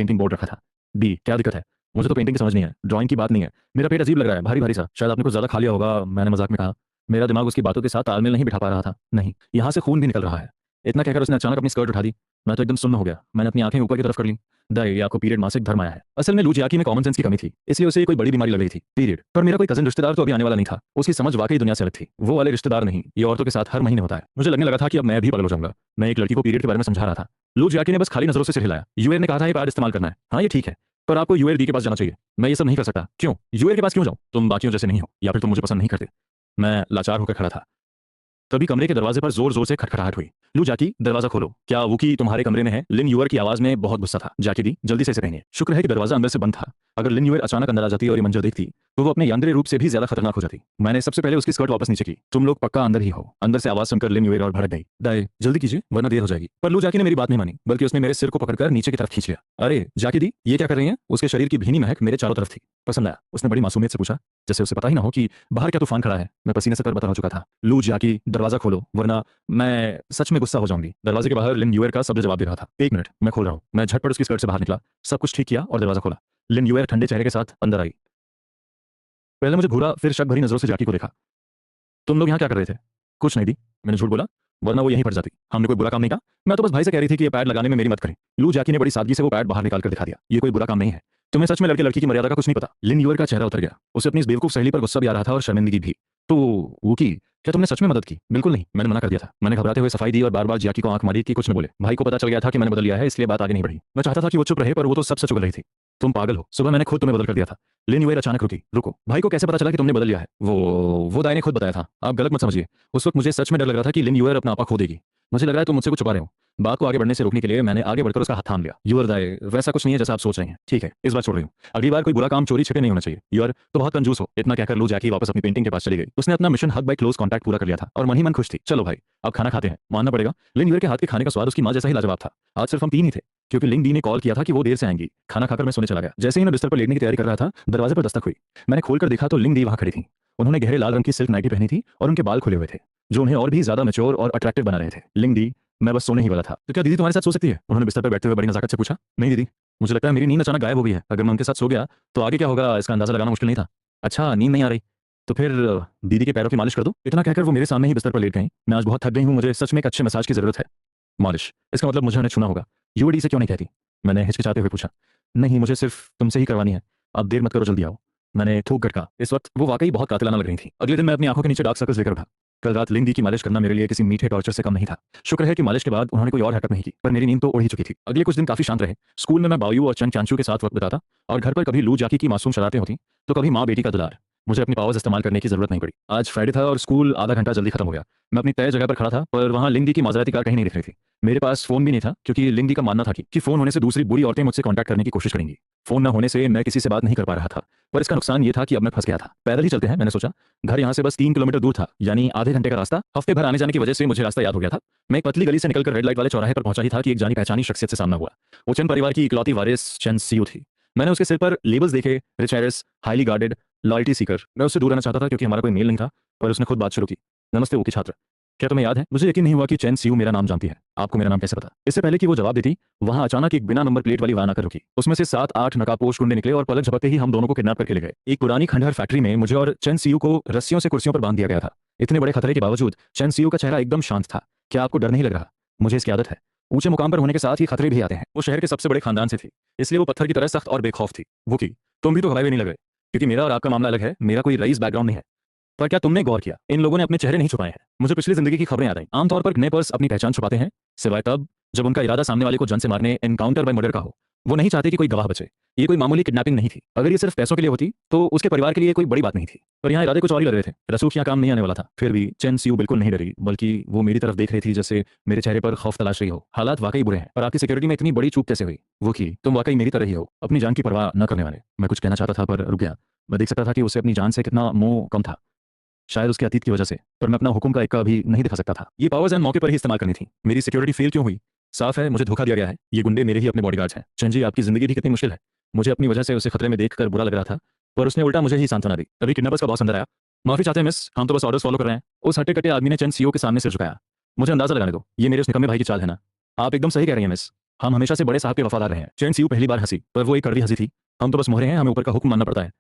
Painting board रखा था। D, क्या दिक्कत है? मुझे तो पेंटिंग की समझ नहीं है, ड्राइंग की बात नहीं है। मेरा पेट अजीब लग रहा है, भारी भारी सा। शायद आपने कुछ ज्यादा खा लिया होगा, मैंने मजाक में कहा। मेरा दिमाग उसकी बातों के साथ तालमेल नहीं बिठा पा रहा था। नहीं, यहाँ से खून भी निकल रहा है। इतना कहकर उसने अचानक अपनी स्कर्ट उठा दी। मैं तो एकदम सुन्न हो गया। मैंने अपनी आंखें ऊपर की तरफ कर ली। दाई, ये आपको पीरियड मासिक धर्म आया है। असल में लूजियाकी में कॉमन सेंस की कमी थी, इसलिए उसे कोई बड़ी बीमारी लग रही थी, पीरियड। पर मेरा कोई कजन रिश्तेदार तो अभी आने वाला नहीं था। उसकी समझ वाकई दुनिया से अलग थी। वो वाले रिश्तेदार नहीं, ये औरतों के साथ हर महीने होता है। मुझे लगने लगा था कि अब मैं भी पागल हो जाऊंगा। मैं एक लड़की को पीरियड के बारे में समझा रहा था। लूजियाकी ने बस खाली नजरों से सिर हिलाया। यूएल ने कहा था ये पैड इस्तेमाल करना है। हाँ, ये ठीक है, पर आपको यूएल डी के पास जाना चाहिए। मैं ये सब नहीं कर सकता। क्यों? यूएल के पास क्यों जाऊं? तुम बाकियों जैसे नहीं हो, या फिर तुम मुझे पसंद नहीं करते। मैं लाचार होकर खड़ा था। तभी कमरे के दरवाजे पर जोर जोर से खटखटाहट हुई। लू जाकी, दरवाजा खोलो। क्या वुकी तुम्हारे कमरे में है? लिन यूअर की आवाज में बहुत गुस्सा था। जाकी दी, जल्दी से इसे पहनिए। शुक्र है कि दरवाजा अंदर से बंद था। अगर लिन यूअर अचानक अंदर आ जाती और ये मंजर देखती तो वो अपने यांत्रिक रूप से भी ज्यादा खतरनाक हो जाती। मैंने सबसे पहले उसकी स्कर्ट वापस नीचे की। तुम लोग पक्का अंदर ही हो। अंदर से आवाज सुनकर लिन यूअर और भड़क गई। दाई, जल्दी कीजिए वरना देर हो जाएगी। पर लू जाकी ने मेरी बात नहीं मानी, बल्कि उसने मेरे सिर को पकड़कर नीचे की तरफ खींच लिया। अरे जाकी दी, ये क्या कर रही हैं? उसके शरीर की भीनी महक मेरे चारों तरफ थी। पसंद आया? उसने बड़ी मासूमियत से पूछा, जैसे उसे पता ही ना हो कि बाहर क्या तूफान खड़ा है। मैं पसीने से तरबतर हो चुका था। लू जाकी, दरवाजा खोलो वरना मैं सच में गुस्सा हो जाऊंगी। दरवाजे के बाहर लिन यूएर का शब्द जवाब दे रहा था। एक मिनट, मैं खोल रहा हूँ। मैं झटपट उसकी स्कर्ट से बाहर निकला, सब कुछ ठीक किया और दरवाजा खोला। लिन यूएर ठंडे चेहरे के साथ अंदर आई। पहले मुझे घूरा, फिर शक भरी नजरों से जाकी को देखा। तुम लोग यहाँ क्या कर रहे थे? कुछ नहीं दी, मैंने झूठ बोला, वरना वो यहीं फट जाती। हमने कोई बुरा काम नहीं कहा। मैं तो बस भाई से कह रही थी कि ये पैड लगाने में मेरी मत करें। लू जाकी ने बड़ी सादगी से वो पैड बाहर निकाल कर दिखा दिया। ये कोई बुरा काम नहीं है। तुम्हें सच में लड़के लड़की की मर्यादा का कुछ नहीं पता। लिन यूअर का चेहरा उतर गया। उसे अपनी इस बेवकूफ सहेली पर गुस्सा भी आ रहा था और शर्मिंदगी भी। तो वो की, क्या तुमने सच में मदद की? बिल्कुल नहीं, मैंने मना कर दिया था। मैंने घबराते हुए सफाई दी और बार बार जाकी को आंख मारी कि कुछ न बोले। भाई को पता चल गया था कि मैंने बदल लिया है, इसलिए बात आगे नहीं बढ़ी। मैं चाहता था कि वो चुप रहे, पर वो तो सब सच उगल रही थी। तुम पागल हो, सुबह मैंने खुद तुम्हें बदल कर दिया था। लिन यूएर अचानक रुकी। रुको, भाई को कैसे पता चला कि तुमने बदल लिया है? वो दाई ने खुद बताया था। आप गलत मत समझिए। उस वक्त मुझे सच में डर लग रहा था कि लिन यूएर अपना आपा खो देगी। मुझे लग रहा है तुम मुझसे कुछ छुपा रहे हो। बात को आगे बढ़ने से रोकने के लिए मैंने आगे बढ़कर उसका हाथ थाम लिया। यूअर दाई, वैसा कुछ नहीं है जैसा आप सोच रहे हैं। ठीक है, इस बार छोड़ रही हूँ। अगली बार कोई बुरा काम चोरी छिपे नहीं होना चाहिए। यूअर तो बहुत कंजूस हो। इतना कहकर लू जैकी वापस अपनी पेंटिंग के पास चली गई। उसने अपना मिशन हक बाय क्लोज कांटेक्ट पूरा कर लिया था और मन ही मन खुश थी। चलो भाई, अब खाना खाते हैं। मानना पड़ेगा, लिन यूअर के हाथ के खाने का स्वाद उसकी माँ जैसा ही लाजवाब था। आज सिर्फ हम तीन ही थे, क्योंकि लिंग डी ने कॉल किया था कि वो देर से आएंगी। खाना खाकर मैं सोने चला गया। जैसे ही मैं बिस्तर पर लेटने की तैयारी कर रहा था, दरवाजे पर दस्तक हुई। मैंने खोलकर देखा तो लिंग डी वहां खड़ी थी। उन्होंने गहरे लाल रंग की सिल्क नाइटी पहनी थी और उनके बाल खुले हुए थे, जो उन्हें और भी ज्यादा मैच्योर और अट्रैक्टिव बना रहे थे। लिंग डी, मैं बस सोने ही वाला था। तो क्या दीदी तुम्हारे साथ सो सकती है? उन्होंने बिस्तर पर बैठते हुए बड़ी नजाकत से पूछा। नहीं दीदी, मुझे लगता है मेरी नींद अचानक गायब हो गई है। अगर मैं उनके साथ सो गया तो आगे क्या होगा इसका अंदाजा लगाना मुश्किल नहीं था। अच्छा, नींद नहीं आ रही? तो फिर दीदी के पैरों की मालिश कर दो। इतना कहकर वो मेरे सामने ही बिस्तर पर लेट गई। मैं आज बहुत थक गई हूँ, मुझे सच में एक अच्छे मसाज की जरूरत है। मालिश, इसका मतलब मुझे उन्हें छूना होगा। यूडी से क्यों नहीं कहती? मैंने हिचकिचाते हुए पूछा। नहीं, मुझे सिर्फ तुमसे ही करवानी है। अब देर मत करो, जल्दी आओ। मैंने थूक गटका। इस वक्त वो वाकई बहुत कातिलाना लग रही थी। अगले दिन मैं अपनी आंखों के नीचे डार्क सर्कल्स लेकर उठा। कल रात लिंग दी की मालिश करना मेरे लिए किसी मीठे टॉर्चर से कम नहीं था। शुक्र है कि मालिश के बाद उन्होंने कोई और हरकत नहीं की, पर मेरी नींद तो उड़ ही चुकी थी। अगले कुछ दिन काफी शांत रहे। स्कूल में मैं बायू और चंग चांचू के साथ वक्त बिताता और घर पर कभी लू जाकी की मासूम शरारतें होती तो कभी माँ बेटी का दुलार। मुझे अपनी पावर्स इस्तेमाल करने की जरूरत नहीं पड़ी। आज फ्राइडे था और स्कूल आधा घंटा जल्दी खत्म हो गया। मैं अपनी तय जगह पर खड़ा था, पर वहां लिंग दी की माजराती कार कहीं नहीं दिख रही थी। मेरे पास फोन भी नहीं था, क्योंकि लिंग दी का मानना था कि फोन होने से दूसरी बुरी औरतें मुझसे कांटेक्ट करने की कोशिश करेंगी। फोन न होने से मैं किसी से बात नहीं कर पा रहा था, पर इसका नुकसान ये था कि अब मैं फंस गया था। पैदल ही चलते हैं, मैंने सोचा। घर यहाँ से बस 3 किलोमीटर दूर था, यानी आधे घंटे का रास्ता। हफ्ते भर आने जाने की वजह से मुझे रास्ता याद हो गया था। मैं एक पतली गली से निकलकर रेड लाइट वाले चौराहे पर पहुंचा ही था कि एक जानी पहचानी शख्सियत से सामना हुआ। वो चंद परिवार की इकलौती वारिस चेन सियो थी। मैंने उसके सिर पर लेबल्स देखे, rich Harris, highly guarded, loyalty Sikar. मैं उससे दूर रहना चाहता था क्योंकि हमारा कोई मेल नहीं था, पर उसने खुद बात शुरू की। नमस्ते ओकी छात्र, क्या तुम्हें याद है? मुझे यकीन नहीं हुआ कि चैन सियू मेरा नाम जानती है। आपको मेरा नाम कैसे पता? इससे पहले कि वो जवाब देती, वहां अचानक एक बिना नंबर प्लेट वाली वैन आकर रुकी। उसमें से 7-8 नकाबपोश गुंडे निकले और पलक झपकते ही हम दोनों को किडनैप करके ले गए। एक पुरानी खंडहर फैक्ट्री में मुझे और चैन सियू को रस्सियों से कुर्सियों पर बांध दिया गया था। इतने बड़े खतरे के बावजूद चैन सियू का चेहरा एकदम शांत था। क्या आपको डर नहीं लग रहा? मुझे इसकी आदत है। ऊंचे मुकाम पर होने के साथ ही खतरे भी आते हैं। वो शहर के सबसे बड़े खानदान से थी, इसलिए वो पत्थर की तरह सख्त और बेखौफ थी। वो की, तुम भी तो हवाई में नहीं लग रहे, क्योंकि मेरा और आपका मामला अलग है। मेरा कोई रईस बैकग्राउंड नहीं है। पर क्या तुमने गौर किया, इन लोगों ने अपने चेहरे नहीं छुपाए हैं। मुझे पिछली जिंदगी की खबरें याद आई। आमतौर पर किडनैपर्स अपनी पहचान छुपाते हैं, सिवाय तब जब उनका इरादा सामने वाले को जान से मारने, एनकाउंटर बाय मर्डर का हो। वो नहीं चाहते कि कोई गवाह बचे। ये कोई मामूली किडनैपिंग नहीं थी। अगर ये सिर्फ पैसों के लिए होती तो उसके परिवार के लिए कोई बड़ी बात नहीं थी, पर यहाँ इरादे कुछ और ही लग रहे थे। रसूख यहाँ काम नहीं आने वाला था। फिर भी चेन सियू बिल्कुल नहीं डरी, बल्कि वो मेरी तरफ देख रही थी जैसे मेरे चेहरे पर खौफ तलाश रही हो। हालात वाकई बुरे हैं, पर आपकी सिक्योरिटी में इतनी बड़ी चूक कैसे हुई? वो की, तुम वाकई मेरी तरह ही हो, अपनी जान की परवाह न करने वाले। मैं कुछ कहना चाहता था पर रुक गया। मैं देख सकता था कि उसे अपनी जान से कितना मोह कम था, शायद उसके अतीत की वजह से, पर मैं अपना हुक्म का इक्का भी नहीं दिखा सकता था। ये पावर्स एंड मौके पर ही इस्तेमाल करनी थी। मेरी सिक्योरिटी फेल क्यों हुई? साफ है, मुझे धोखा दिया गया है। ये गुंडे मेरे ही अपने बॉडीगार्ड्स हैं। चंजी, आपकी जिंदगी भी कितनी मुश्किल है। मुझे अपनी वजह से उसे खतरे में देखकर बुरा लग रहा था, पर उसने उल्टा मुझे ही सांत्वना दी। तभी किडनैपर्स का बॉस अंदर आया। माफी चाहते हैं मिस, हम तो बस ऑर्डर्स फॉलो कर रहे हैं। उस हट्टे कट्टे आदमी ने चंद सीओ के सामने सिर झुकाया। मुझे अंदाजा लगाने दो, ये मेरे उस निकम्मे भाई की चाल है ना? आप एकदम सही कह रही हैं मिस। हम हमेशा से बड़े साहब के वफादार रहे हैं। चैन सीयू पहली बार हंसी, पर वो एक कड़वी हंसी थी। हम तो बस मोहरे हैं, हमें ऊपर का हुक्म मानना पड़ता है।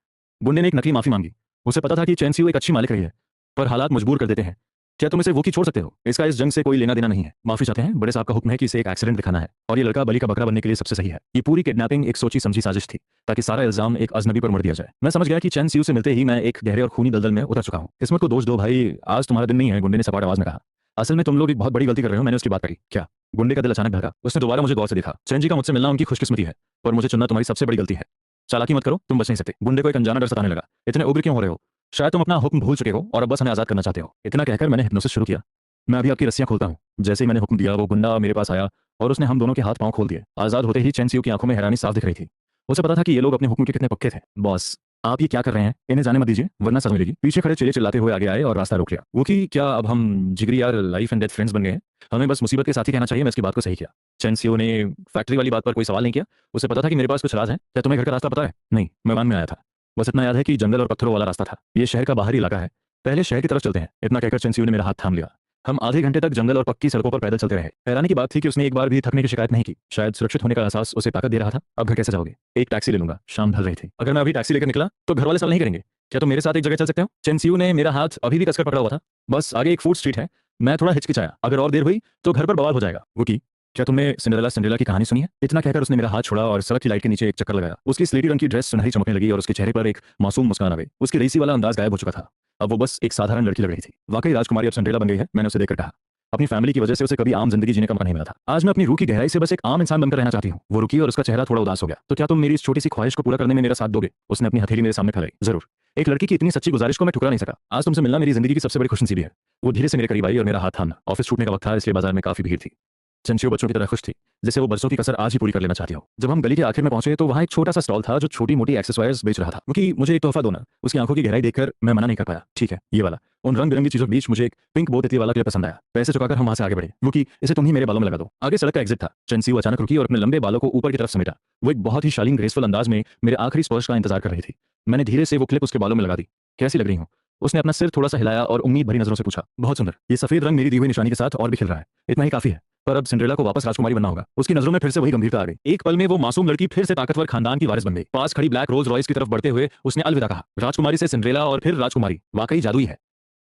गुंडे ने एक नकली माफी मांगी। उसे पता था कि चैन सीयू एक अच्छी मालिक रही है, पर हालात मजबूर कर देते हैं। क्या तुम इसे वो की छोड़ सकते हो? इसका इस जंग से कोई लेना देना नहीं है। माफी चाहते हैं, बड़े साहब का हुक्म है कि इसे एक एक्सीडेंट दिखाना है, और ये लड़का बलि का बकरा बनने के लिए सबसे सही है। ये पूरी किडनैपिंग एक सोची समझी साजिश थी, ताकि सारा इल्जाम एक अजनबी पर मर दिया जाए। मैं समझ गया कि चैन सीयू से मिलते ही मैं एक गहरे और खूनी दलदल में उतर चुका हूँ। किस्मत को दोष दो भाई, आज तुम्हारा दिन नहीं है, गुंडे ने सपाट आवाज में कहा। असल में तुम लोग एक बहुत बड़ी गलती कर रहे हो, मैंने उसकी बात करी। क्या? गुंडे का दिल अचानक धड़का। उसने दोबारा मुझे गौर से देखा। चैन जी का मुझसे मिलना उनकी खुशकिस्मती है, पर मुझे चुनना तुम्हारी सबसे बड़ी गलती है। चालाकी मत करो, तुम बच नहीं सकते। गुंडे को एक अनजाना डर सताने लगा। इतने उग्र क्यों हो रहे हो? शायद तुम अपना हुक्म भूल चुके हो और अब बस हमें आजाद करना चाहते हो। इतना कहकर मैंने हिप्नोसिस शुरू किया। मैं अभी आपकी रस्सियां खोलता हूँ। जैसे ही मैंने हुक्म दिया, वो गुंडा मेरे पास आया और उसने हम दोनों के हाथ पांव खोल दिए। आजाद होते ही चैन सीयू की आंखों में हैरानी साफ दिख रही थी। उसे पता था कि ये लोग अपने हुक्म के कितने पक्के थे। बॉस, आप ये क्या कर रहे हैं? इन्हें जाने मत दीजिए, वरना सजा मिलेगी। पीछे खड़े चेले चिल्लाते हुए आगे आए और रास्ता रोक लिया। वो कि क्या अब हम जिगरी यार, लाइफ एंड डेथ फ्रेंड्स बन गए हैं? हमें बस मुसीबत के साथ ही कहना चाहिए। मैं इसकी बात को सही किया। चैन सीयू ने फैक्ट्री वाली बात पर कोई सवाल नहीं किया। उसे पता था कि मेरे पास कुछ राज है। क्या तुम्हें घर का रास्ता पता है? नहीं, मैं मान में आया था। बस इतना याद है कि जंगल और पत्थरों वाला रास्ता था। ये शहर का बाहरी इलाका है, पहले शहर की तरफ चलते हैं। इतना कहकर चैन सीयू ने मेरा हाथ थाम लिया। हम आधे घंटे तक जंगल और पक्की सड़कों पर पैदल चलते रहे। हैरानी की बात थी कि उसने एक बार भी थकने की शिकायत नहीं की। शायद सुरक्षित होने का एहसास उसे ताकत दे रहा था। अब घर कैसे जाओगे? एक टैक्सी ले लूंगा। शाम ढल रही थी। अगर मैं अभी टैक्सी लेकर निकला तो घर वाले सवाल नहीं करेंगे। क्या तुम मेरे साथ एक जगह चल सकते हो? चैन सीयू ने मेरा हाथ अभी भी कसकर पकड़ा हुआ था। बस आगे एक फूड स्ट्रीट है। मैं थोड़ा हिचकिचाया। अगर और देर हुई तो घर पर बवाल हो जाएगा। वो की, क्या तुमने सिंड्रेला सिंड्रेला की कहानी सुनी है? इतना कहकर उसने मेरा हाथ छोड़ा और सड़क की लाइट के नीचे एक चक्कर लगाया। उसकी स्लेटी रंग की ड्रेस सुनहरी चमकने लगी और उसके चेहरे पर एक मासूम मुस्कान आ गई। उसकी रईसी वाला अंदाज गायब हो चुका था। अब वो बस एक साधारण लड़की लग रही थी। वाकई राजकुमारी अब सिंड्रेला बन गई है, मैंने उसे देखकर कहा। अपनी फैमिली की वजह से उसे कभी आम जिंदगी जीने का मौका नहीं मिला था। आज मैं अपनी रूह की गहराई से बस एक आम इंसान बनकर रहना चाहती हूँ। वो रुकी और उसका चेहरा थोड़ा उदास हो गया। तो क्या तुम मेरी इस छोटी सी ख्वाहिश को पूरा करने में मेरा साथ दोगे? उसने अपनी हथेली मेरे सामने फैलाई। जरूर। एक लड़की की इतनी सच्ची गुजारिश को मैं ठुकरा नहीं सका। आज तुमसे मिलना मेरी जिंदगी की सबसे बड़ी खुशनसीबी है। वो धीरे से मेरे करीब आई और मेरा हाथ थामा। ऑफिस छूटने का वक्त था, इसलिए बाजार में काफी भीड़ थी। चंचू बच्चों की तरह खुश थी, जैसे वो बरसों की कसर आज ही पूरी कर लेना चाहती हो। जब हम गली के आखिर में पहुंचे तो वहां एक छोटा सा स्टॉल था जो छोटी मोटी एक्सेसरीज बेच रहा था। क्योंकि मुझे एक तोहफा दो ना। उसकी आंखों की गहराई देखकर मैं मना नहीं कर पाया। ठीक है, ये वाला। उन रंग बिरंगी चीजों के बीच मुझे एक पिंक बो तितली वाला क्लिप पसंद आया। पैसे चुकाकर हम वहां से आगे बढ़े। वो की, इसे तुम ही मेरे बालों में लगा दो। आगे सड़क का एग्जिट था। चंसी अचानक रुकी और अपने लंबे बालों को ऊपर की तरफ समेटा। वो एक बहुत ही शालीन ग्रेसफुल अंदाज में मेरे आखिरी स्पर्श का इंतजार कर रही थी। मैंने धीरे से वो क्लिप उसके बालों में लगा दी। कैसी लग रही हूँ? उसने अपना सिर थोड़ा सा हिलाया और उम्मीद भरी नजरों से पूछा। बहुत सुंदर। ये सफेद रंग मेरी दी हुई निशानी के साथ और भी खिल रहा है। इतना ही काफी है। पर अब सिंड्रेला को वापस राजकुमारी बनना होगा। उसकी नजरों में फिर से वही गंभीरता आ गई। एक पल में वो मासूम लड़की फिर से ताकतवर खानदान की वारिस बन गई। पास खड़ी ब्लैक रोज रॉयस की तरफ बढ़ते हुए उसने अलविदा कहा। राजकुमारी से सिंड्रेला और फिर राजकुमारी, वाकई जादुई है।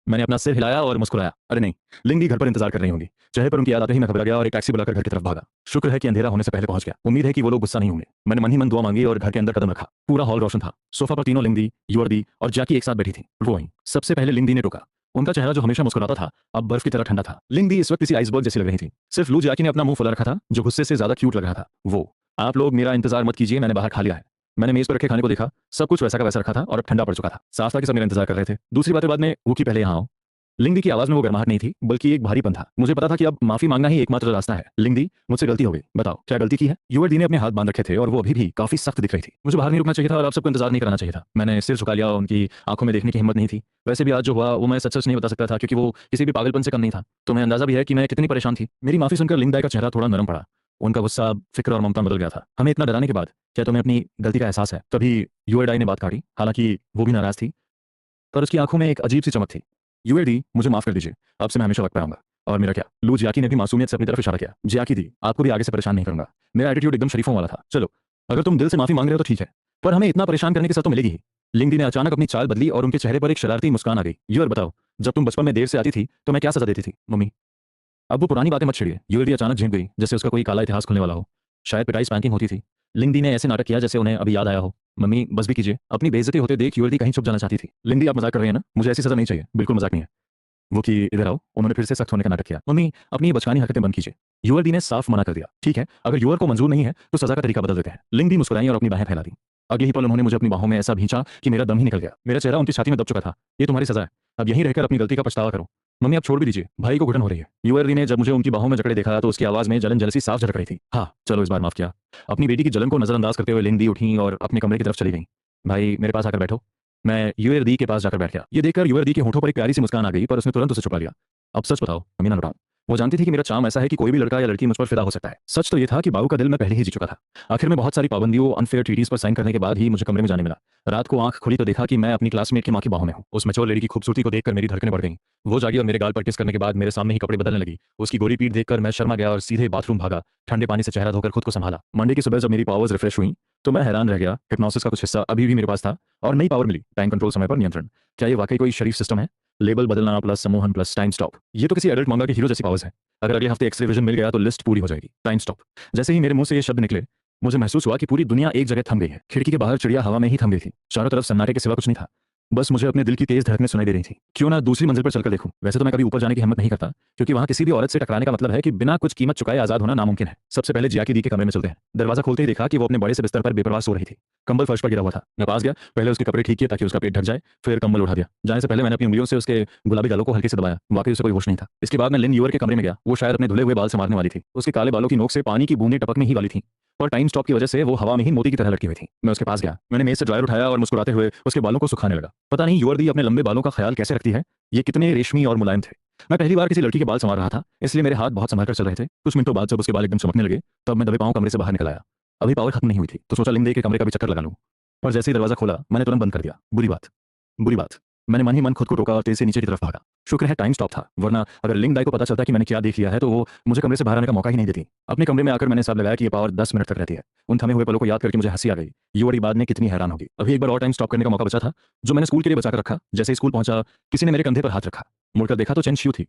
मैंने अपना सिर हिलाया और मुस्कुराया। अरे नहीं, लिंगी घर पर इंतजार कर रही होंगी। चेहरे पर उनकी याद आते ही मैं घबरा गया और एक टैक्सी बुलाकर घर की तरफ भागा। शुक्र है कि अंधेरा होने से पहले पहुंच गया। उम्मीद है कि वो लोग गुस्सा नहीं होंगे। मैंने मन ही मन दुआ मांगी और घर के अंदर कदम रखा। पूरा हॉल रोशन था। सोफा पर तीनों लिंगदी, युवर्दी और जैकी एक साथ बैठी थी। वो आई। सबसे पहले लिंगदी ने टोका। उनका चेहरा जो हमेशा मुस्कुराता था अब बर्फ की तरह ठंडा था। लिंगदी इस वक्त किसी आइसबर्ग जैसी लग रही थी। सिर्फ लू जैकी ने अपना मुंह फुला रखा था, जो गुस्से से ज्यादा क्यूट लग रहा था। वो, आप लोग मेरा इंतजार मत कीजिए, मैंने बाहर खा लिया है। मैंने मेज पर रखे खाने को देखा। सब कुछ वैसा का वैसा रखा था और अब ठंडा पड़ चुका था। साफ था कि सब मेरा इंतजार कर रहे थे। दूसरी बातें बाद में, वो की पहले यहाँ आओ। लिंगदी की आवाज में वो गर्माहट नहीं थी, बल्कि एक भारीपन था। मुझे पता था कि अब माफी मांगना ही एकमात्र रास्ता है। लिंगदी, मुझसे गलती हो गई। बताओ क्या गलती की है? युवती ने अपने हाथ बांध रखे थे और वो अभी भी काफी सख्त दिख रही थी। मुझे बाहर नहीं रुकना चाहिए था और आप सबको इंतजार नहीं कराना चाहिए था। मैंने सिर झुका लिया। उनकी आंखों में देखने की हिम्मत नहीं थी। वैसे भी आज जो हुआ वो मैं सच सच नहीं बता सकता था, क्योंकि वो किसी भी पागलपन से कम नहीं था। तुम्हें अंदाजा भी है कि मैं कितनी परेशान थी। मेरी माफी सुनकर लिंगदाई का चेहरा थोड़ा नरम पड़ा। उनका गुस्सा, फिक्र और ममता बदल गया था। हमें इतना डराने के बाद क्या तुम्हें अपनी गलती का एहसास है? तभी यूएडाई ने बात काटी। हालांकि वो भी नाराज थी, पर उसकी आंखों में एक अजीब सी चमक थी। यूएडी, मुझे माफ कर दीजिए, अब से मैं हमेशा वक्त पे आऊंगा। और मेरा क्या? लू जियाकी ने भी मासूमियत से अपनी तरफ इशारा किया। जियाकी दी, आपको भी आगे से परेशान नहीं करूंगा। मेरा एटीट्यूड एकदम शरीफों वाला था। चलो, अगर तुम दिल से माफी मांग रहे हो तो ठीक है, पर हमें इतना परेशान करने की सजा तो मिलेगी ही। लिंगदी ने अचानक अपनी चाल बदली और उनके चेहरे पर एक शरारती मुस्कान आ गई। यूर, बताओ, जब तुम बचपन में देर से आती थी तो मैं क्या सजा देती थी? मम्मी, अब वो पुरानी बातें मत छेड़िए। यूएडी अचानक झेंप गई, जैसे उसका कोई काला इतिहास खुलने वाला हो। शायद पिटाई स्पैंकिंग होती थी। लिंगदी ने ऐसे नाटक किया जैसे उन्हें अभी याद आया हो। मम्मी, बस भी कीजिए। अपनी बेइज्जती होते देख यूएडी कहीं छुप जाना चाहती थी। लिंगदी, आप मजाक कर रहे हैं ना? मुझे ऐसी सजा नहीं चाहिए। बिल्कुल मजाक नहीं है। वो कि, इधर आओ। उन्होंने फिर से सख्त होने का नाटक किया। मम्मी, अपनी बचकानी हरकतें बंद कीजिए। यूएडी ने साफ मना कर दिया। ठीक है, अगर यूअर को मंजूर नहीं है तो सजा का तरीका बदल देते हैं। लिंगदी मुस्कुराई और अपनी बाहें फैला दी। अगले ही पल उन्होंने मुझे अपनी बाहों में ऐसा भींचा कि मेरा दम ही निकल गया। मेरा चेहरा उनकी छाती में दब चुका था। ये तुम्हारी सजा है। अब यहीं रहकर अपनी गलती का पछतावा करो। मम्मी, आप छोड़ भी दीजिए, भाई को घुटन हो रही है। यूएडी ने जब मुझे उनकी बाहों में जकड़े देखा तो उसकी आवाज में जलन जलसी साफ झलक रही थी। हाँ, चलो इस बार माफ किया। अपनी बेटी की जलन को नजरअंदाज करते हुए लिंगदी उठी और अपने कमरे की तरफ चली गई। भाई, मेरे पास आकर बैठो। मैं यूएडी के पास जाकर बैठ गया। ये देखकर यूएडी के होठों पर एक प्यारी सी मुस्कान आ गई, पर उसने तुरंत उसे छुपा लिया। अब सच बताओ, अमीना लौटाऊं? वो जानती थी कि मेरा चार्म ऐसा है कि कोई भी लड़का या लड़की मुझ पर फिदा हो सकता है। सच तो ये था कि बाबू का दिल मैं पहले ही जीत चुका था। आखिर में बहुत सारी पाबंदियों, अनफेयर ट्रीटीज पर साइन करने के बाद ही मुझे कमरे में जाने मिला। रात को आंख खुली तो देखा कि मैं अपनी क्लासमेट की मां की बाहों में हूं। उस मैच्योर लेडी की खूबसूरती को देखकर मेरी धड़कनें बढ़ गईं। वो जागी और मेरे गाल पर किस करने के बाद मेरे सामने ही कपड़े बदलने लगी। उसकी गोरी पीठ देखकर मैं शर्मा गया और सीधे बाथरूम भागा। ठंडे पानी से चेहरा धोकर खुद को संभाला। मंडे की सुबह जब मेरी पावर्स रिफ्रेश हुई तो मैं हैरान रह गया। हिप्नोसिस का कुछ हिस्सा अभी भी मेरे पास था और नई पावर मिली, टाइम कंट्रोल, समय पर नियंत्रण। क्या ये वाकई कोई शरीफ सिस्टम है? लेबल बदलना प्लस सम्मोहन प्लस टाइम स्टॉप, ये तो किसी एडल्ट मांगा के हीरो जैसी पावर्स है। अगर अगले हफ्ते एक्स-रे विजन मिल गया तो लिस्ट पूरी हो जाएगी। Time stop. जैसे ही मेरे मुंह से ये शब्द निकले मुझे महसूस हुआ कि पूरी दुनिया एक जगह थम गई है। खिड़की के बाहर चिड़िया हवा में ही थम गई थी। चारों तरफ सन्नाटे के सिवा कुछ नहीं था। बस मुझे अपने दिल की तेज धड़कनें सुनाई दे रही थी। क्यों ना दूसरी मंजिल पर चलकर देखूं। वैसे तो मैं कभी ऊपर जाने की हिम्मत नहीं करता, क्योंकि वहां किसी भी औरत से टकराने का मतलब है कि बिना कुछ कीमत चुकाए आजाद होना नामुमकिन है। सबसे पहले जिया की दी के कमरे में चलते हैं। दरवाजा खोलते ही देखा कि वो अपने बड़े से बिस्तर पर बेपरवाह सो रही थी। कंबल फर्श पर गिरा हुआ था। मैं पास गया, पहले उसके कपड़े ठीक किए ताकि उसका पेट ढक जाए, फिर कंबल उठा दिया। जाने से पहले मैंने अपनी उंगलियों से उसके गुलाबी गालों को हल्के से दबाया। वाकई उसे कोई होश नहीं था। इसके बाद मैं लिन यूअर के कमरे में गया। वो शायद अपने धुले हुए बाल संवारने वाली थी। उसके काले बालों की नोक से पानी की बूंदें टपकने ही वाली थी और टाइम स्टॉप की वजह से वो हवा में ही मोती की तरह लटकी हुई थी। मैं उसके पास गया। मैंने मेज से ड्रायर उठाया और मुस्कुराते हुए उसके बालों को सुखाने लगा। पता नहीं यूअर दी अपने लंबे बालों का ख्याल कैसे रखती है। ये कितने रेशमी और मुलायम थे। मैं पहली बार किसी लड़की के बाल संवार रहा था, इसलिए मेरे हाथ बहुत संभाल कर चल रहे थे। कुछ मिनटों बाद जब उसके बाल एकदम चमकने लगे तब मैं दबे पांव कमरे से बाहर निकल आया। अभी पावर खत्म नहीं हुई थी तो सोचा लिंग दे के कमरे का भी चक्कर लगा लूं। और जैसे ही दरवाजा खोला मैंने तुरंत बंद कर दिया। बुरी बात, बुरी बात। मैंने मन ही मन खुद को रोका और तेज से नीचे की तरफ भागा। शुक्र है टाइम स्टॉप था, वरना अगर लिंग दाई को पता चलता कि मैंने क्या देख लिया है तो वो मुझे कमरे से बाहर आने का मौका ही नहीं देती। अपने कमरे में आकर मैंने हिसाब लगाया कि ये पावर 10 मिनट तक रहती है। उन थमे हुए पलों को याद करके मुझे हंसी आ गई। ये बड़ी बाद में कितनी हैरान होगी। अभी एक बार और टाइम स्टॉप करने का मौका बचा था, जो मैंने स्कूल के लिए बचा कर रखा। जैसे ही स्कूल पहुंचा किसी ने मेरे कंधे पर हाथ रखा। मुड़कर देखा तो चेन शियू थी।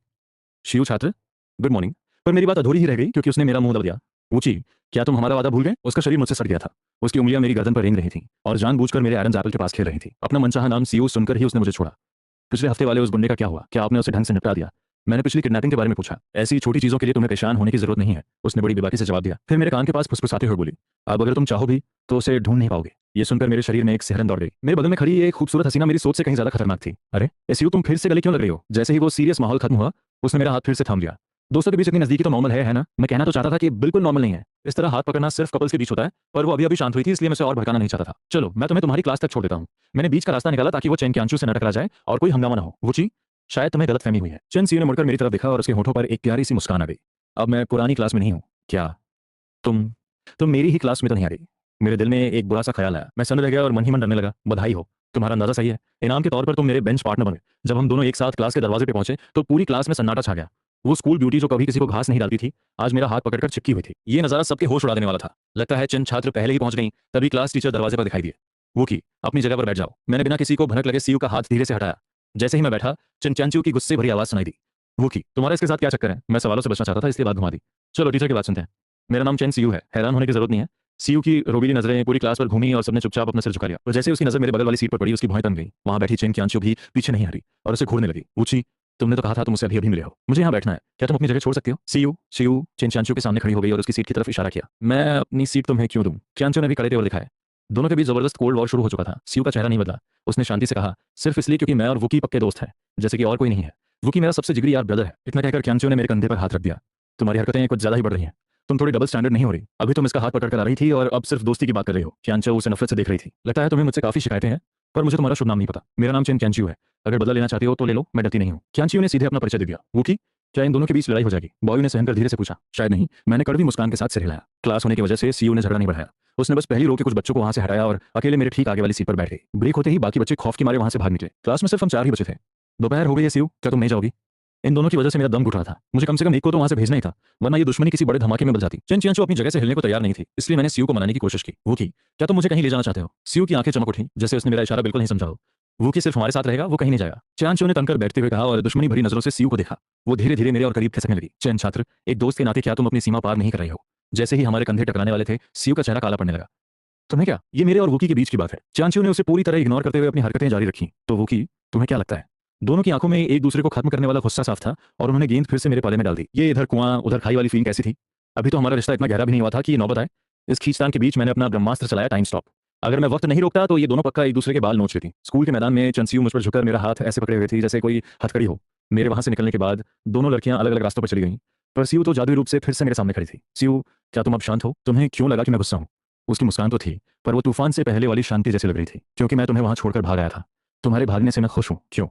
शियू छात्र, गुड मॉर्निंग। पर मेरी बात अधूरी ही रह गई क्योंकि उसने मेरा मुंह दबा दिया। ऊंची, क्या तुम हमारा वादा भूल गए? उसका शरीर मुझसे सट गया था। उसकी उंगलियां मेरी गर्दन पर रेंग रही थीं और जानबूझकर मेरे आयरन एप्पल के पास खेल रही थी। अपना मनचाहा नाम सीयू सुनकर ही उसने मुझे छोड़ा। पिछले हफ्ते वाले उस गुंडे का क्या हुआ? क्या आपने उसे ढंग से निपटा दिया? मैंने पिछली किडनैपिंग के बारे में पूछा। ऐसी छोटी चीजों के लिए तुम्हें परेशान होने की जरूरत नहीं है, उसने बड़ी बेबाकी से जवाब दिया। फिर मेरे कान के पास फुसफुसाते हुए बोली, अब अगर तुम चाहो भी तो उसे ढूंढ नहीं पाओगे। ये सुनकर मेरे शरीर में एक सिहरन दौड़ गई। मेरे बगल में खड़ी एक खूबसूरत हसीना मेरी सोच से कहीं ज्यादा खतरनाक थी। अरे एसयू, तुम फिर से गले क्यों लग रही हो? जैसे ही वो सीरियस माहौल खत्म हुआ उसने मेरा हाथ फिर से थाम लिया। दोस्तों के बीच इतनी नजदीकी तो नॉर्मल है ना? मैं कहना तो चाहता था कि बिल्कुल नॉर्मल नहीं है। इस तरह हाथ पकड़ना सिर्फ कपल्स के बीच होता है, पर वो अभी अभी शांत हुई थी इसलिए मैं उसे और भड़काना नहीं चाहता था। चलो मैं तुम्हें तुम्हारी क्लास तक छोड़ देता हूँ। मैंने बीच का रास्ता निकाला ताकि वो चैन के अंशु से न टकरा जाए और कोई हंगामा ना हो। वो ची, शायद तुम्हें गलतफहमी हुई है। चेन सीयू ने मुड़कर मेरी तरफ देखा और उसके होठों पर एक प्यारी सी मुस्कान आ गई। अब मैं पुरानी क्लास में नहीं हूँ। क्या तुम तुम मेरी ही क्लास में तो नहीं आ रही? मेरे दिल में एक बुरा सा ख्याल आया। मैं सन्न रह गया और मन ही मन डरने लगा। बधाई हो, तुम्हारा अंदाजा सही है। इनाम के तौर पर तुम मेरे बेंच पार्टनर बन गए। जब हम दोनों एक साथ क्लास के दरवाजे पे पहुंचे तो पूरी क्लास में सन्नाटा छा गया। वो स्कूल ब्यूटी जो कभी किसी को घास नहीं डालती थी, आज मेरा हाथ पकड़कर चिपकी हुई थी। ये नजारा सबके होश उड़ा देने वाला था। लगता है चंद छात्र पहले ही पहुंच गई, तभी क्लास टीचर दरवाजे पर दिखाई दिए। वो की, अपनी जगह पर बैठ जाओ। मैंने बिना किसी को भनक लगे सीयू का हाथ धीरे से हटाया। जैसे ही मैं बैठा चिंचांचू की गुस्से भरी आवाज सुनाई दी। वो की, तुम्हारा इसके साथ क्या चक्कर है? मैं सवालों से बचना चाहता था इसलिए बात घुमा दी। चलो टीचर की बात सुनते हैं। मेरा नाम चेन सीयू है, हैरान होने की जरूरत नहीं है। सीयू की रोबीली नजरें पूरी क्लास पर घूमी और सबने चुपचाप अपना सिर झुका लिया। तो जैसे उसकी नजर मेरे बगल वाली सीट पर पड़ी उसकी भौहें तन गई। वहां बैठी चेन की आंचू भी पीछे नहीं हटी और उसे घूरने लगी। ऊंची, तुमने तो कहा था तुम मुझसे अभी अभी मिले हो, मुझे यहाँ बैठना है, क्या तुम अपनी जगह छोड़ सकती हो? सीयू सीयू चेन चांचू के सामने खड़ी हो गई और उसकी सीट की तरफ इशारा किया। मैं अपनी सीट तुम्हें क्यों दूं? चांचू ने भी कड़े तेवर दिखाए। दोनों के बीच जबरदस्त कोल्ड वॉर शुरू हो चुका था। सीयू का चेहरा नहीं बदला। उसने शांति से कहा, सिर्फ इसलिए क्योंकि मैं और वुकी पक्के दोस्त हैं, जैसे कि और कोई नहीं है। वुकी मेरा सबसे जिगरी यार ब्रदर है। इतना कहकर चांचू ने मेरे कंधे पर हाथ रख दिया। तुम्हारी हरकतें कुछ ज्यादा ही बढ़ रही हैं। तुम थोड़ी डबल स्टैंडर्ड नहीं हो रही। अभी तुम इसका हाथ पकड़ कर आ रही थी और अब सिर्फ दोस्ती की बात कर रही हो। चांचू उसे नफरत से देख रही थी। लगता है तुम्हें मुझसे काफी शिकायतें हैं, पर मुझे तुम्हारा शुभ नाम नहीं पता। मेरा नाम चेन कैंचियो है। अगर बदला लेना चाहती हो तो ले लो, मैं डरती नहीं हूँ। कैंचियो ने सीधे अपना परिचय दे दिया। वो की, क्या इन दोनों के बीच लड़ाई हो जाएगी? बॉय ने सहन कर धीरे से पूछा। शायद नहीं, मैंने कड़वी मुस्कान के साथ सिर हिलाया। क्लास होने की वजह से सीयू ने झगड़ा नहीं बढ़ाया। उसने बस पहली रो के कुछ बच्चों को वहां से हटाया और अकेले मेरे ठीक आगे वाली सीट पर बैठ गई। ब्रेक होते ही बाकी बच्चे खौफ के मारे वहां से भाग निकले। क्लास में सिर्फ हम 4 ही बचे थे। दोपहर हो गई है सीयू, क्या तुम नहीं जाओगी? इन दोनों की वजह से मेरा दम घुट रहा था। मुझे कम से कम एक को तो वहां से भेजना ही था, वरना ये दुश्मनी किसी बड़े धमाके में बदल जाती। चेन चियांचू अपनी जगह से हिलने को तैयार नहीं थी, इसलिए मैंने सीयू को मनाने की कोशिश की। वो की, क्या तुम मुझे कहीं ले जाना चाहते हो? सीयू की आंखें चमक उठी, जैसे उसने मेरा इशारा बिल्कुल नहीं समझा हो। वो की सिर्फ हमारे साथ रहेगा, वो कहीं नहीं जाएगा। चियांचू ने तनकर बैठते हुए कहा और दुश्मनी भरी नजरों से सीयू को देखा। वो धीरे धीरे मेरे और करीब खिसकने लगी। चैन छात्र, एक दोस्त के नाते क्या तुम अपनी सीमा पार नहीं कर रही हो? जैसे ही हमारे कंधे टकराने वाले थे सीयू का चेहरा काला पड़ने लगा। तुम्हें क्या? ये मेरे और वुकी के बीच की बात है। चांचू ने उसे पूरी तरह इग्नोर करते हुए अपनी हरकतें जारी रखी। तो वुकी, तुम्हें क्या लगता है? दोनों की आंखों में एक दूसरे को खत्म करने वाला गुस्सा साफ था और उन्होंने गेंद फिर से मेरे पाले में डाल दी। ये इधर कुआं उधर खाई वाली फीलिंग कैसी थी? अभी तो हमारा रिश्ता इतना गहरा भी नहीं हुआ था कि ये नौबत आए। इस खींचतान के बीच मैंने अपना ब्रह्मास्त्र चलाया, टाइम स्टॉप। अगर मैं वक्त नहीं रोकता तो ये दोनों पक्का एक दूसरे के बाल नोच लेती। स्कूल के मैदान में चंसियू मुझ पर झुककर मेरा हाथ ऐसे पकड़े हुए थी जैसे कोई हथकड़ी हो। मेरे वहां से निकलने के बाद दोनों लड़कियां अलग अलग रास्तों पर चली गईं, पर सीयू तो जादुई रूप से फिर से मेरे सामने खड़ी थी। सीयू, क्या तुम अब शांत हो? तुम्हें क्यों लगा कि मैं गुस्सा हूं? उसकी मुस्कान तो थी, पर वो तूफान से पहले वाली शांति जैसी लग रही थी। क्योंकि मैं तुम्हें वहां छोड़कर भाग आया था। तुम्हारे भागने से मैं खुश हूं। क्यों?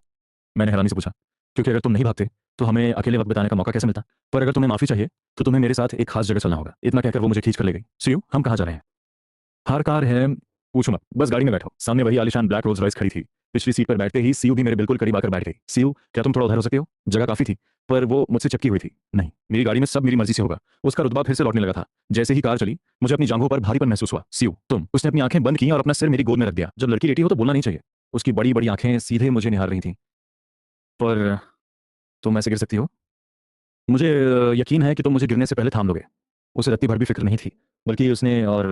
मैंने हैरानी से पूछा। क्योंकि अगर तुम नहीं भागते तो हमें अकेले वक्त बिताने का मौका कैसे मिलता? पर अगर तुम्हें माफी चाहिए तो तुम्हें मेरे साथ एक खास जगह चलना होगा। इतना कहकर वो मुझे खींच कर ले गई। सीयू, हम कहाँ जा रहे हैं? हर कार है, पूछो मत, बस गाड़ी में बैठो। सामने वही आलीशान ब्लैक रोल्स रॉयस खड़ी थी। पिछली सीट पर बैठते ही सीयू भी मेरे बिल्कुल करीब आकर बैठ गई। सीयू, क्या तुम थोड़ा उधर हो सकते हो? जगह काफी थी, पर वो मुझसे चिपकी हुई थी। नहीं, मेरी गाड़ी में सब मेरी मर्जी से होगा। उसका रुतबा फिर से लौटने लगा था। जैसे ही कार चली, मुझे अपनी जांघों पर भारीपन महसूस हुआ। सीयू, तुम। उसने अपनी आंखें बंद की और अपना सिर मेरी गोद में रख दिया। जब लड़की लेटी हो तो बोलना नहीं चाहिए। उसकी बड़ी बड़ी आंखें सीधे मुझे निहार रही थी। पर तुम ऐसे गिर सकती हो। मुझे यकीन है कि तुम मुझे गिरने से पहले थाम लोगे। उसे रत्ती भर भी फिक्र नहीं थी, बल्कि उसने और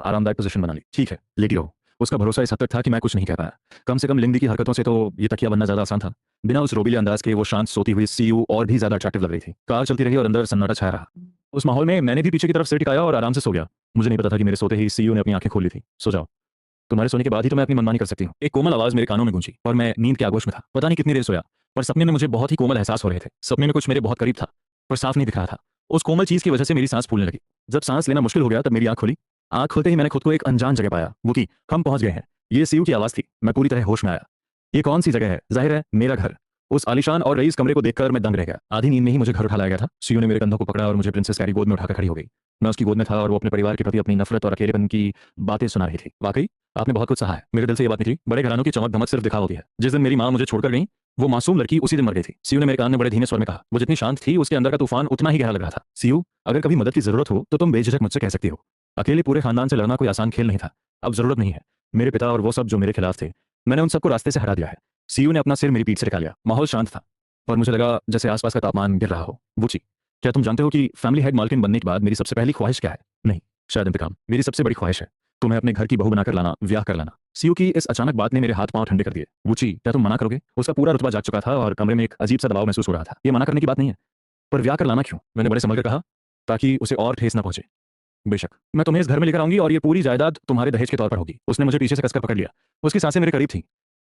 आरामदायक पोजीशन बना ली। ठीक है, लेटी रहो। उसका भरोसा इस हद तक था कि मैं कुछ नहीं कह पाया। कम से कम लिंडी की हरकतों से तो ये तकिया बनना ज्यादा आसान था। बिना उस रोबीले अंदाज के वो शांत सोती हुई सीयू और भी ज्यादा अट्रैक्टिव लग रही थी। कार चलती रही और अंदर सन्नाटा छाया रहा। उस माहौल में मैंने भी पीछे की तरफ सिर टिकाया और आराम से सो गया। मुझे नहीं पता था कि मेरे सोते ही सीयू ने अपनी आंखें खोल ली थी। सो जाओ, तुम्हारे सोने के बाद ही तो मैं अपनी मनमानी कर सकती हूँ। एक कोमल आवाज मेरे कानों में गूंजी और मैं नींद के आगोश में था। पता नहीं कितनी देर सोया, पर सपने में मुझे बहुत ही कोमल एहसास हो रहे थे। सपने में कुछ मेरे बहुत करीब था, पर साफ नहीं दिख रहा था। उस कोमल चीज की वजह से मेरी सांस फूलने लगी। जब सांस लेना मुश्किल हो गया तब मेरी आंख खुली। आंख खोलते ही मैंने खुद को एक अनजान जगह पाया। वो की हम पहुंच गए हैं। ये सीयू की आवाज थी। मैं पूरी तरह होश में आया। ये कौन सी जगह है? जाहिर है मेरा घर। उस आलीशान और रईस कमरे को देखकर मैं दंग रह गया। आधी नींद में ही मुझे घर उठा लाया गया था। सीयू ने मेरे कंधों को पकड़ा और मुझे प्रिंसेस कैरी गोद में उठाकर खड़ी हो गई। मैं उसकी गोद में था और वो अपने परिवार के प्रति अपनी नफरत और अकेलेपन की बातें सुना रही थी। वाकई आपने बहुत कुछ सहा है। मेरे दिल से ये बात निकली। बड़े घरानों की चमक धमक सिर्फ दिखावा होती है। जिस दिन मेरी माँ मुझे छोड़कर गई, वो मासूम लड़की उसी दिन मर गई थी। सीयू ने मेरे कान में बड़े धीमे स्वर में कहा। वो जितनी शांत थी, उसके अंदर का तूफान उतना ही गहरा लग रहा था। सीयू, अगर कभी मदद की जरूरत हो तो तुम बेझिझक मुझसे कह सकती हो। अकेले पूरे खानदान से लड़ना कोई आसान खेल नहीं था। अब जरूरत नहीं है। मेरे पिता और वो सब जो मेरे खिलाफ थे, मैंने उन सबको रास्ते से हटा दिया है। सीयू ने अपना सिर मेरी पीठ से टिका लिया। माहौल शांत था, पर मुझे लगा जैसे आसपास का तापमान गिर रहा हो। वुची, क्या तुम जानते हो कि फैमिली हेड मालकिन बनने के बाद मेरी सबसे पहली ख्वाहिश क्या है? नहीं, शायद इंतकाम। मेरी सबसे बड़ी ख्वाहिश है तुम्हें अपने घर की बहू बनाकर लाना, ब्याह कर लाना। सीयू की इस अचानक बात ने मेरे हाथ पांव ठंडे कर दिए। वुची, क्या तुम मना करोगे? उसका पूरा रुतबा जाग चुका था और कमरे में एक अजीब सा दबाव महसूस हो रहा था। ये मना करने की बात नहीं है, पर ब्याह कर लाना क्यों? मैंने बड़े संभल कर कहा, ताकि उसे और ठेस ना पहुंचे। बेशक, मैं तुम्हें इस घर में लेकर आऊंगी और ये पूरी जायदाद तुम्हारे दहेज के तौर पर होगी। उसने मुझे पीछे से कसकर पकड़ लिया। उसकी सांसें मेरे करीब थी।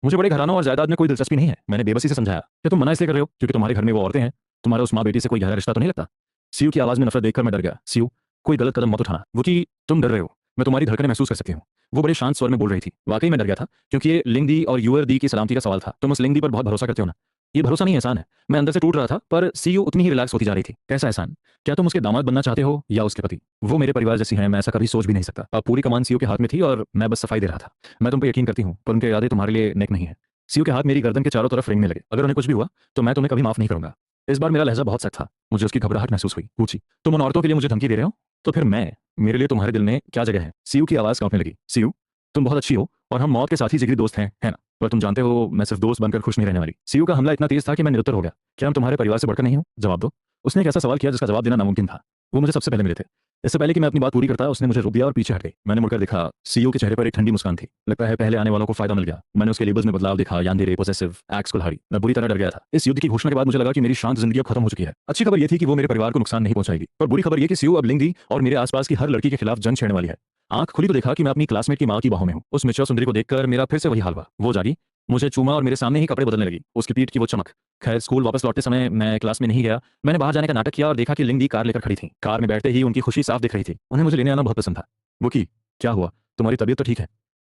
मुझे बड़े घरानों और जायदाद में कोई दिलचस्पी नहीं है। मैंने बेबसी से समझाया। क्या तुम मना इसलिए कर रहे हो क्योंकि तुम्हारे घर में वो औरतें हैं? तुम्हारा उस माँ बेटी से कोई गहरा रिश्ता तो नहीं लगता? सीयू की आवाज में नफरत देखकर मैं डर गया। सीयू, कोई गलत कदम मत उठाना। वो कि तुम डर रहे हो, मैं तुम्हारी धड़कनें महसूस कर सकती हूँ। वो बड़े शांत स्वर में बोल रही थी। वाकई मैं डर गया था, क्योंकि ये लिंगदी और यूअर दी की सलामती का सवाल था। तुम उस लिंगदी पर बहुत भरोसा करते हो ना? ये भरोसा नहीं, एहसान है। मैं अंदर से टूट रहा था, पर सीयू उतनी ही रिलैक्स होती जा रही थी। कैसा एहसान? क्या तुम उसके दामाद बनना चाहते हो या उसके पति? वो मेरे परिवार जैसी हैं, मैं ऐसा कभी सोच भी नहीं सकता। अब पूरी कमान सीयू के हाथ में थी और मैं बस सफाई दे रहा था। मैं तुम पे यकीन करती हूँ, पर उनके इरादे तुम्हारे लिए नेक नहीं है। सीयू के हाथ मेरी गर्दन के चारों तरफ रेंगने लगे। अगर उन्हें कुछ भी हुआ तो मैं तुम्हें कभी माफ नहीं करूंगा। इस बार मेरा लहजा बहुत सख्त था। मुझे उसकी घबराहट महसूस हुई। पूछी, तुम उन औरतों के लिए मुझे धमकी दे रहे हो? तो फिर मैं, मेरे लिए तुम्हारे दिल में क्या जगह है? सीयू की आवाज कांपने लगी। सीयू, तुम बहुत अच्छी हो और हम मौत के साथ ही जिगरी दोस्त हैं, है ना? पर तुम जानते हो मैं सिर्फ दोस्त बनकर खुश नहीं रहने वाली। सीयू का हमला इतना तेज था कि मैं निरुत्तर हो गया। क्या हम तुम्हारे परिवार से बढ़कर नहीं हूं? जवाब दो। उसने एक ऐसा सवाल किया जिसका जवाब देना नामुमकिन था। वो मुझे सबसे पहले मिले थे। इससे पहले कि मैं अपनी बात पूरी करता, उसने मुझे रोक दिया और पीछे हट गई। मैंने मुड़कर देखा। सीयू के चेहरे पर एक ठंडी मुस्कान थी। लगता है पहले आने वालों को फायदा मिल गया। मैंने उसके लेबल्स में बदलाव देखा। यानदेरे, पोसेसिव, एक्स कुल्हाड़ी। मैं बुरी तरह डर गया था। इस युद्ध की घोषणा के बाद मुझे लगा कि मेरी शांत जिंदगी अब खत्म हो चुकी है। अच्छी खबर यह थी कि वो मेरे परिवार को नुकसान नहीं पहुंचाएगी, पर बुरी खबर यह कि सीयू अब लिंगदी और मेरे आसपास की हर लड़की के खिलाफ जंग छेड़ने वाली है। आंख खुली तो देखा कि मैं अपनी क्लासमेट की मां की बाहों में हूं। उस मिर्चा सुंदरी को देखकर मेरा फिर से वही हाल हुआ। वो जागी, मुझे चूमा और मेरे सामने ही कपड़े बदलने लगी। उसकी पीठ की वो चमक। खैर, स्कूल वापस लौटते समय मैं क्लास में नहीं गया। मैंने बाहर जाने का नाटक किया और देखा कि लिंगदी कार लेकर खड़ी थी। कार में बैठते ही उनकी खुशी साफ दिख रही थी। उन्हें मुझे लेने आना बहुत पसंद था। वो की, क्या हुआ? तुम्हारी तबीयत तो ठीक है?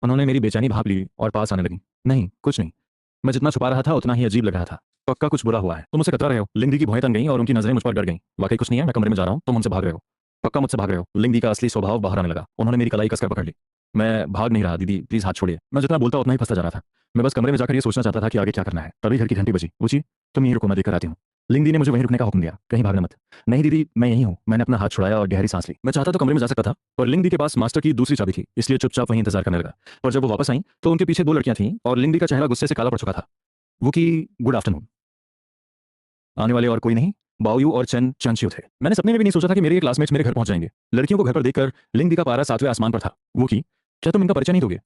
उन्होंने मेरी बेचैनी भाप ली और पास आने लगी। नहीं, कुछ नहीं। मैं जितना छुपा रहा था उतना ही अजीब लग रहा था। पक्का कुछ बुरा हुआ है। तुम मुझसे कतरा रहे हो। लिंगदी की भौहें तन गईं और उनकी नजरें मुझ पर गड़ गईं। वाकई कुछ नहीं है, मैं कमरे में जा रहा हूं, तुम मुझसे भाग रहे हो। पक्का मुझसे भाग रहे हो। लिंगदी का असली स्वभाव बाहर आने लगा। उन्होंने मेरी कलाई कसकर पकड़ ली। मैं भाग नहीं रहा दीदी, प्लीज हाथ छोड़िए। मैं जितना बोलता उतना ही फंसता जा रहा था। मैं बस कमरे में जाकर ये सोचना चाहता था कि आगे क्या करना है। तभी घर की घंटी बजी। पूछी, तुम यहीं रुको, मैं देखकर आती हूँ। लिंगदी ने मुझे वहीं रुकने का हुक्म दिया। कहीं भागना मत। नहीं दीदी, मैं यहीं हूँ। मैंने अपना हाथ छुड़ाया और गहरी सांस ली। मैं चाहता तो कमरे में जा सकता था, पर लिंगदी के पास मास्टर की दूसरी चाबी थी, इसलिए चुपचाप वहीं इंतजार करने लगा। पर जब वो वापस आई तो उनके पीछे दो लड़कियां थीं और लिंगदी का चेहरा गुस्से से काला पड़ चुका था। वो की, गुड आफ्टरनून। आने वाले और कोई नहीं, बाओयू और चेन चंचियो थे। मैंने सपने में भी नहीं सोचा था कि मेरे ये क्लासमेट्स मेरे घर पहुंच जाएंगे। लड़कियों को घर पर देखकर लिंगदी का पारा सातवें आसमान पर था। वो की, क्या तुम इनका परिचय नहीं दोगे?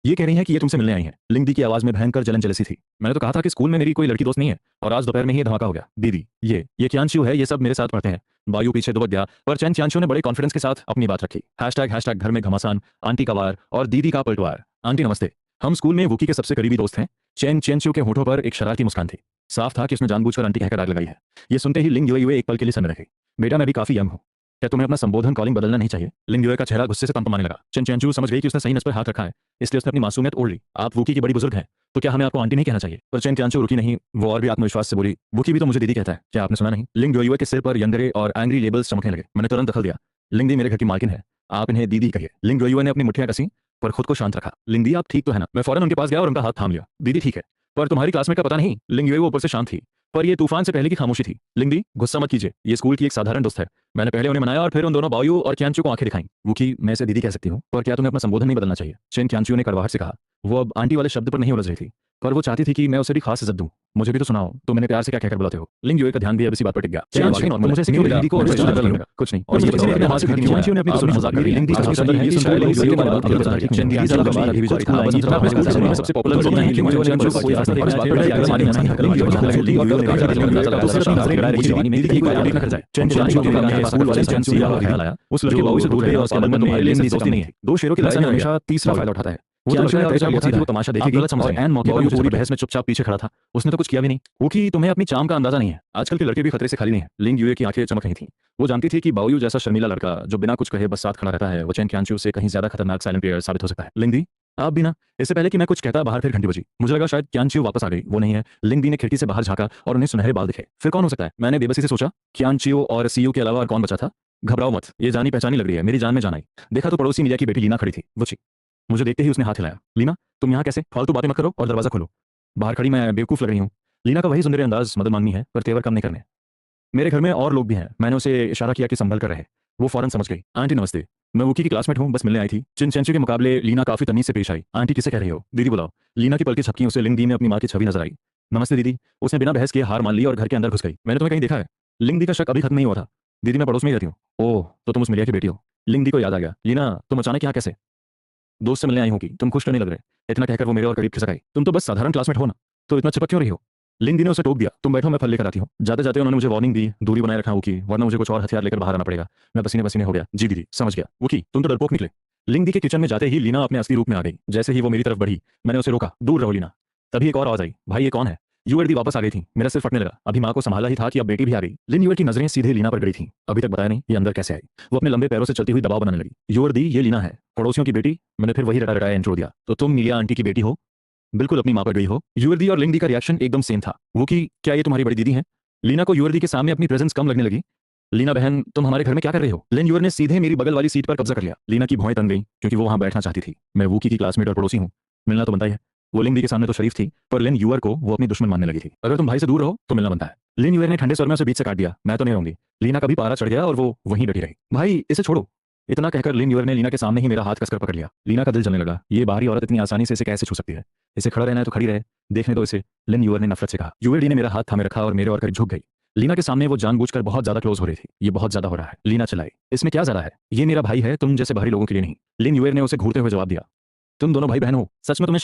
ये कह रही हैं कि ये तुमसे मिलने आई हैं। लिंगदी की आवाज में भयंकर जलन जलसी थी। मैंने तो कहा था कि स्कूल में मेरी कोई लड़की दोस्त नहीं है, और आज दोपहर में ही ये धमाका हो गया। दीदी, ये क्यांशियो है, ये सब मेरे साथ पढ़ते हैं। बायू पीछे दुबक गया, पर चैन च्यांशियो ने बड़े कॉन्फिडेंस के साथ अपनी बात रखी। हैशटैग घर में घमासान, आंटी का वार और दीदी का पलटवार। आंटी नमस्ते, हम स्कूल में वुकी के सबसे करीबी दोस्त हैं। चैन च्यांशियो के होठों पर एक शरारती मुस्कान थी। साफ था कि उसने जानबूझकर आंटी कहकर आग लगाई है। ये सुनते ही लिंग युए एक पल के लिए सन्न रही। बेटा, मैं भी काफी यंग हूँ, क्या तुम्हें अपना संबोधन कॉलिंग बदलना नहीं चाहिए? लिंग युए का चेहरा गुस्से से तंपमाने लगा। चेन चेंचू समझ गई कि उसने सही नस पर हाथ रखा है, इसलिए उसने अपनी मासूमियत ओढ़ ली। आप वुकी की बड़ी बुजुर्ग हैं, तो क्या हमें आपको आंटी नहीं कहना चाहिए? पर चेन क्यांचो रुकी नहीं, वो और भी आत्मविश्वास से बोली, वुकी भी तो मुझे दीदी कहता है, क्या आपने सुना नहीं? लिंग युए के सिर पर यंदरे और एंग्री लेबल्स चमकने लगे। मैंने तुरंत दखल दिया, लिंगदी मेरे घर की मालकिन है, आप इन्हें दीदी कहिए। लिंग युए ने अपनी मुट्ठियां कसी पर खुद को शांत रखा। लिंगदी आप ठीक तो है ना? मैं फौरन उनके पास गया और उनका हाथ थाम लिया। दीदी ठीक है, पर तुम्हारी क्लासमेट का पता नहीं। लिंग युए वो ऊपर से शांत थी, पर ये तूफान से पहले की खामोशी थी। लिंगदी गुस्सा मत कीजिए, ये स्कूल की एक साधारण दोस्त है। मैंने पहले उन्हें मनाया और फिर उन दोनों बाओयू और क्यांचू को आंखें दिखाई। वुकी, मैं इसे दीदी कह सकती हूँ, पर क्या तुम्हें अपना संबोधन नहीं बदलना चाहिए? चेन क्यांचू ने कड़वाहट से कहा। वो अब आंटी वाले शब्द पर नहीं उलझ रही थी, पर वो चाहती थी कि मैं उसे भी खास इज्जत दूं। मुझे भी तो सुनाओ, तो मैंने प्यार से क्या कहकर बुलाते हो? लिंग युए का ध्यान भी अब इसी बात पर टिक गया। चांचू, तो मुझे ऐसे क्यों दीदी को कुछ नहीं। और ये किसी ने अपने हाथ से खरीदी चांचू ने अपनी सुनी मजाक कर रही। लिंग दी चाहती सुंदर है कि शायद लिंग युए की बात करता है। चेन दी ज़्यादा बात अभी भी जारी था। बस हम अपने स्कूल में सबसे पॉपुलर लोग हैं कि मुझे चांचू को कोई रास्ता देखना चाहिए। आगे मानी नहीं कर। लिंग युए जाने लगी और और काटा रही अंदाजा लगा। दूसरी तरफ लड़ाई रही जवानी में दीदी की कोई ना कर जाए। चेन चांचू के अपने स्कूल वाले चांचू का ख्याल आया। उस लड़के बाबू से दूर गए और उसके मन में तुम्हारे लिए दोस्ती नहीं है। दो शेरों की लड़ाई में हमेशा तीसरा फायदा उठाता है। वो तो लड़का तय चल गया था कि वो तमाशा देखेगी। और एन मौके पर पूरी बहस में चुपचाप पीछे खड़ा था। उसने तो कुछ किया भी नहीं। वुकी, तुम्हें अपनी चाम का अंदाजा नहीं है। आजकल के लड़के भी खतरे से खाली नहीं है। लिंग युए की आंखें चमक रही थीं। वो जानती थी कि बाओयू जैसा शर्मीला लड़का जो बिना कुछ कहे बस साथ खड़ा रहता है, वो चेन क्यांचू से कहीं ज्यादा खतरनाक साइलेंट प्लेयर साबित हो सकता है। लिंग दी, आप भी ना। इससे पहले कि मैं कुछ कहता बाहर फिर घंटी बजी। मुझे लगा शायद क्यांचू वापस आ गई, वो नहीं है। लिंग दी ने खिड़की से बाहर झांका और उन्हें सुनहरे बाल दिखे। फिर कौन हो सकता है? मैंने बेबसी से सोचा, क्यांचू और सीयू के अलावा और कौन बचा था? घबराओ मत, ये जानी पहचानी लग रही है, मेरी जान में जान आई। देखा तो पड़ोसी मीडिया की बेटी लीना खड़ी थी। वो मुझे देखते ही उसने हाथ हिलाया। लीना, तुम यहाँ कैसे? फालतू बातें मत करो और दरवाजा खोलो। बाहर खड़ी मैं बेवकूफ लग रही हूँ। लीना का वही सुंदर अंदाज मदद मांगनी है, पर तेवर कम नहीं करने। मेरे घर में और लोग भी हैं। मैंने उसे इशारा किया कि संभल कर रहे। वो फौरन समझ गई। आंटी नमस्ते, मैं वुकी की क्लासमेट हूँ, बस मिलने आई थी। चिन चेंचू के मुकाबले लीना काफी तमीज से पेश आई। आंटी किसे कह रही हो? दीदी बुलाओ। लीना की पलकें झपकी, उसे लिंग दी में अपनी माँ की छवि नजर आई। नमस्ते दीदी। उसने बिना बहस किए हार मान ली और घर के अंदर घुस गई। मैंने तुम्हें कहीं देखा है? लिंग दी का शक अभी खत्म नहीं हुआ था। दीदी मैं पड़ोस में ही रहती हूँ। ओह, तो तुम उस मिलिया की बेटी हो। लिंग दी को याद आ गया। लीना, तुम अचानक यहाँ कैसे? दोस्त से मिलने आई होगी, तुम खुश तो नहीं लग रहे। इतना कहकर वो मेरे और करीब खिसक आई। तुम तो बस साधारण क्लासमेट हो ना, तो इतना चिपक क्यों रही हो? लिंग दी ने उसे टोक दिया। तुम बैठो, मैं फल लेकर आती हूँ। जाते जाते उन्होंने मुझे वार्निंग दी, दूरी बनाए रखा वुकी, वरना मुझे कुछ और हथियार लेकर बाहर आना पड़ेगा। मैं पसीने पसीने हो गया। जी दीदी, समझ गया। वुकी, तुम तो डरपोक निकले। लिंग दी के किचन में जाते ही लीना अपने असली रूप में आ गई। जैसे ही वो मेरी तरफ बढ़ी, मैंने उसे रोका, दूर रहो लीना। तभी एक और आवाज आई, भाई ये कौन है? यूएडी वापस आ गई थी। मेरा सिर फटने लगा। अभी माँ को संभाला ही था कि अब बेटी भी आ गई। लिन यूएड की नजरें सीधे लीना पर गई थी। अभी तक बताया नहीं ये अंदर कैसे आई। वो अपने लंबे पैरों से चलती हुई दबाव बनाने लगी। यूएडी, ये लीना है, पड़ोसियों की बेटी। मैंने फिर वही रटा रटाया इंट्रो दिया। तो तुम मिलिया आंटी की बेटी हो? बिल्कुल अपनी माँ पर गई हो। यूएडी और लिंग दी का रिएक्शन एकदम सेम था। वो कि क्या ये तुम्हारी बड़ी दीदी है? लीना को यूएडी के सामने अपनी प्रेजेंस कम लगने लगी। लीना बहन, तुम हमारे घर में क्या कर रही हो? लिन यूर ने सीधे मेरी बगल वाली सीट पर कब्जा कर लिया। लीना की भौएं तन गई, क्योंकि वो वहां बैठना चाहती थी। मैं वूकी की क्लासमेट और पड़ोसी हूँ, मिलना तो बनता ही है। वो लिंग दी के सामने तो शरीफ थी, पर लिन यूअर को वो अपनी दुश्मन मानने लगी थी। अगर तुम भाई से दूर रहो तो मिलना बनता है। लिन यूअर ने ठंडे स्वर में उसे बीच से काट दिया। मैं तो नहीं रहूंगी। लीना का भी पारा चढ़ गया और वो वहीं डटी रही। भाई इसे छोड़ो। इतना कहकर लिन यूअर ने लीना के सामने ही मेरा हाथ कसकर पकड़ लिया। लीना का दिल जलने लगा। ये बाहरी औरत इतनी आसानी से इसे कैसे छू सकती है? इसे खड़ा रहना है तो खड़ी रहे, देखने दो इसे। लिन यूअर ने नफरत से कहा। यूएडी ने मेरा हाथ थामे रखा और मेरे और करीब झुक गई। लीना के सामने वो जानबूझकर बहुत ज्यादा क्लोज हो रही थी। ये बहुत ज्यादा हो रहा है। लीना चिल्लाई। इसमें क्या ज्यादा है? ये मेरा भाई है, तुम जैसे बाहरी लोगों के लिए नहीं। लिन यूअर ने उसे घूरते हुए जवाब दिया। तुम दोनों भाई बहन हो, सच में तुम्हें